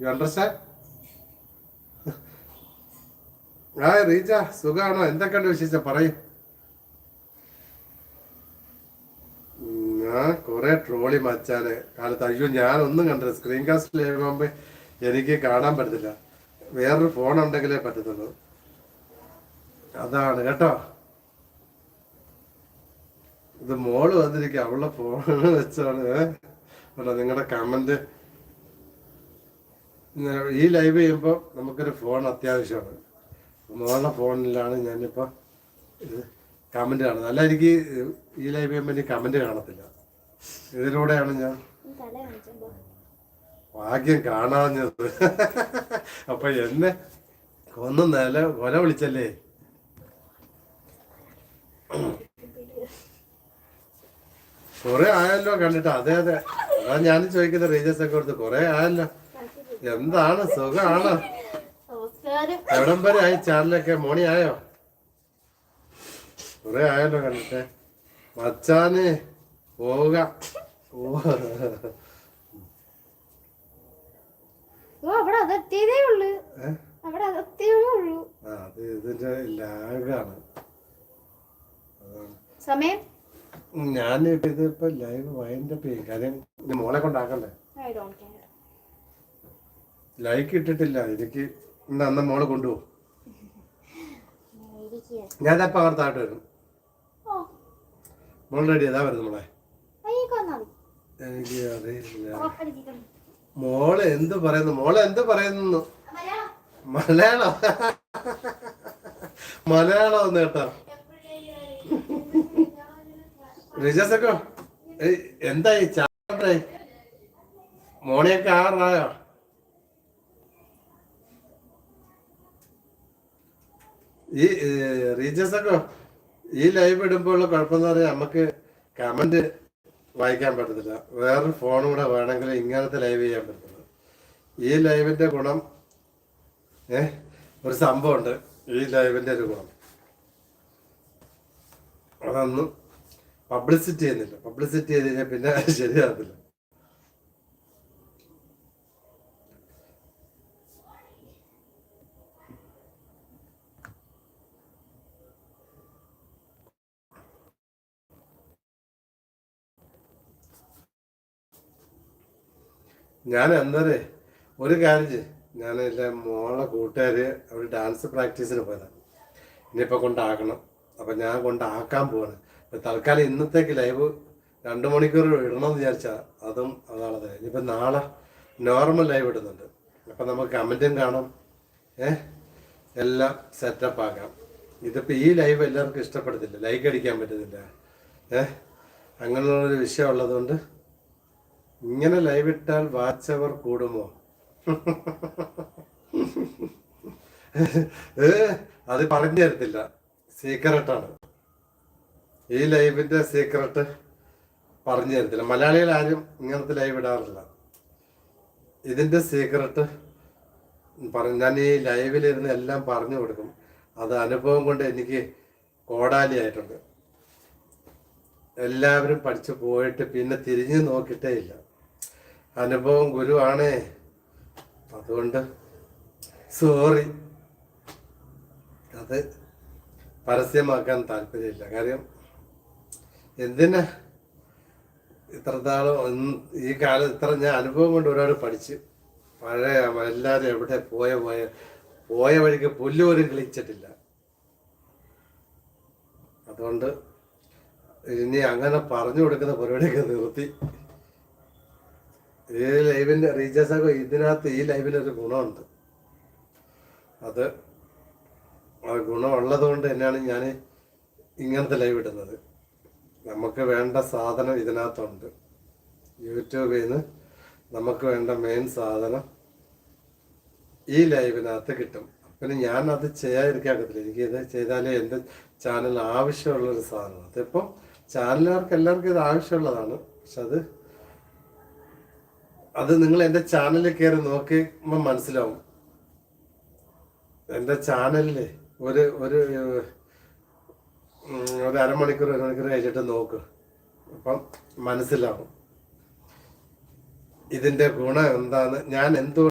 You understand? ആ റീജ സുഖാണോ? എന്തൊക്കെയുണ്ട് വിശേഷം പറയും. ഞാൻ കുറെ ട്രോളി മച്ചാന് കാലത്ത്. അയ്യോ ഞാനൊന്നും കണ്ടില്ല. സ്ക്രീൻ കാസ്റ്റ് ചെയ്യുമ്പോ എനിക്ക് കാണാൻ പറ്റത്തില്ല. വേറൊരു ഫോൺ ഉണ്ടെങ്കിലേ പറ്റത്തുള്ളൂ. അതാണ് കേട്ടോ. ഇത് മോള് വന്നിരിക്കുക. അവളുടെ ഫോൺ വെച്ചാണ് നിങ്ങളുടെ കമന്റ്. ഈ ലൈവ് ചെയ്യുമ്പോൾ നമുക്കൊരു ഫോൺ അത്യാവശ്യമാണ്. മോളുടെ ഫോണിലാണ് ഞാനിപ്പോൾ ഇത് കമന്റ് കാണുന്നത്. അല്ല എനിക്ക് ഈ ലൈവ് ചെയ്യുമ്പോൾ എനിക്ക് കമന്റ് കാണത്തില്ല. ഇതിലൂടെയാണ് ഞാൻ ഭാഗ്യം കാണാഞ്ഞത്. അപ്പൊ എന്നെ കൊല വിളിച്ചല്ലേ. കൊറേ ആയല്ലോ കണ്ടിട്ട്. അതെ അതെ, അതാ ഞാനും ചോദിക്കുന്നത്. റീജസ് ഒക്കെ കൊടുത്ത് കൊറേ ആയല്ലോ. എന്താണ് സുഖാണോ? എവിടം വരെ ആയി ചാനലൊക്കെ? മോണി ആയോ? കൊറേ ആയല്ലോ കണ്ടിട്ട്. മച്ചാന് പോവുക. അത് ഇതിന്റെ ലാഗാണ്. സമയം ഞാനിപ്പോ ഇതിപ്പോ ലൈവ് വൈൻഡപ്പ് ചെയ്യും. കാര്യം മോളെ കൊണ്ടാക്കണ്ടേ. ലൈക്ക് ഇട്ടിട്ടില്ല എനിക്ക്. അന്ന മോള് കൊണ്ടുപോകും. ഞാൻ ഇപ്പൊ അകർത്തായിട്ട് വരും. മോൾ റെഡി അതാ വരുന്നു മോളെ. എനിക്ക് അറിയില്ല മോള് എന്ത് പറയുന്നു. മോളെ എന്ത് പറയുന്നു? മലയാളം മലയാളം ഒന്ന് കേട്ടോ. റിജസൊക്കെ എന്തായി ചാപ്റ്ററായി? മോണിയൊക്കെ ആറായോ? ഈ റീജസൊക്കെ ഈ ലൈവ് ഇടുമ്പോൾ ഉള്ള കുഴപ്പമെന്ന് പറഞ്ഞാൽ നമുക്ക് കമന്റ് വായിക്കാൻ പറ്റത്തില്ല. വേറൊരു ഫോൺ കൂടെ വേണമെങ്കിൽ ഇങ്ങനത്തെ ലൈവ് ചെയ്യാൻ പറ്റുള്ളൂ. ഈ ലൈവിന്റെ ഗുണം ഒരു സംഭവമുണ്ട്. ഈ ലൈവിന്റെ ഒരു ഗുണം അതൊന്നും പബ്ലിസിറ്റി ചെയ്യുന്നില്ല. പബ്ലിസിറ്റി ചെയ്ത് കഴിഞ്ഞാൽ പിന്നെ ശരിയാകത്തില്ല. ഞാൻ എന്നേ ഒരു കാര്യം ചെയ്യും. ഞാൻ എൻ്റെ മോളെ കൂട്ടുകാര് അവർ ഡാൻസ് പ്രാക്ടീസിന് പോയതാണ്. ഇനിയിപ്പോൾ കൊണ്ടാക്കണം. അപ്പം ഞാൻ കൊണ്ടാക്കാൻ പോവാണ്. തൽക്കാലം ഇന്നത്തേക്ക് ലൈവ് 2 മണിക്കൂർ ഇടണമെന്ന് വിചാരിച്ചാൽ അതും അതാണ്. ഇനിയിപ്പോൾ നാളെ നോർമൽ ലൈവ് ഇടുന്നുണ്ട്. അപ്പം നമുക്ക് കമൻറ്റും കാണാം, എല്ലാം സെറ്റപ്പ് ആക്കാം. ഇതിപ്പോൾ ഈ ലൈവ് എല്ലാവർക്കും ഇഷ്ടപ്പെടത്തില്ല, ലൈക്ക് അടിക്കാൻ പറ്റുന്നില്ല. അങ്ങനെയുള്ളൊരു വിഷയം ഉള്ളതുകൊണ്ട് ഇങ്ങനെ ലൈവ് ഇട്ടാൽ വാച്ച് അവർ കൂടുമോ? അത് പറഞ്ഞു തരത്തില്ല. സീക്രട്ടാണ് ഈ ലൈവിന്റെ സീക്രട്ട്. പറഞ്ഞു തരത്തില്ല. മലയാളികൾ ആരും ഇങ്ങനത്തെ ലൈവ് ഇടാറില്ല. ഇതിന്റെ സീക്രട്ട് ഞാൻ ഈ ലൈവിലിരുന്ന് എല്ലാം പറഞ്ഞു കൊടുക്കും. അത് അനുഭവം കൊണ്ട് എനിക്ക് കോടാലിയായിട്ടുണ്ട്. എല്ലാവരും പഠിച്ചു പോയിട്ട് പിന്നെ തിരിഞ്ഞു നോക്കിയിട്ടേ ഇല്ല. അനുഭവം ഗുരുവാണേ. അതുകൊണ്ട് സോറി, അത് പരസ്യമാക്കാൻ താല്പര്യമില്ല. കാര്യം എന്തിനാ ഇത്രത്താളും ഈ കാലം ഇത്ര ഞാൻ അനുഭവം കൊണ്ട് ഒരുപാട് പഠിച്ച് പഴയ എല്ലാവരും എവിടെ പോയ വഴിക്ക് പുല്ലുപോലും കിളിച്ചിട്ടില്ല. അതുകൊണ്ട് ഇനി അങ്ങനെ പറഞ്ഞു കൊടുക്കുന്ന പരിപാടിയൊക്കെ നിർത്തി. ഈ ലൈവിന്റെ റീചാർജൊക്കെ ഇതിനകത്ത് ഈ ലൈവിലൊരു ഗുണമുണ്ട്. അത് ഗുണമുള്ളത് കൊണ്ട് തന്നെയാണ് ഞാൻ ഇങ്ങനത്തെ ലൈവ് ഇടുന്നത്. നമുക്ക് വേണ്ട സാധനം ഇതിനകത്തുണ്ട്. യൂട്യൂബിൽ നിന്ന് നമുക്ക് വേണ്ട മെയിൻ സാധനം ഈ ലൈവിനകത്ത് കിട്ടും. പിന്നെ ഞാൻ അത് ചെയ്യാതിരിക്കാക്കത്തില്ല. എനിക്കിത് ചെയ്താലേ എൻ്റെ ചാനൽ ആവശ്യമുള്ളൊരു സാധനമാണ്. അതിപ്പോൾ ചാനലുകാർക്ക് എല്ലാവർക്കും ഇത് ആവശ്യമുള്ളതാണ്. പക്ഷെ അത് നിങ്ങൾ എൻ്റെ ചാനലിൽ കയറി നോക്കുമ്പോൾ മനസ്സിലാവും. എൻ്റെ ചാനലിൽ ഒരു അരമണിക്കൂർ 1 മണിക്കൂർ കഴിഞ്ഞിട്ട് നോക്ക്. അപ്പം മനസ്സിലാവും ഇതിൻ്റെ ഗുണം എന്താന്ന്. ഞാൻ എന്തുകൊണ്ട്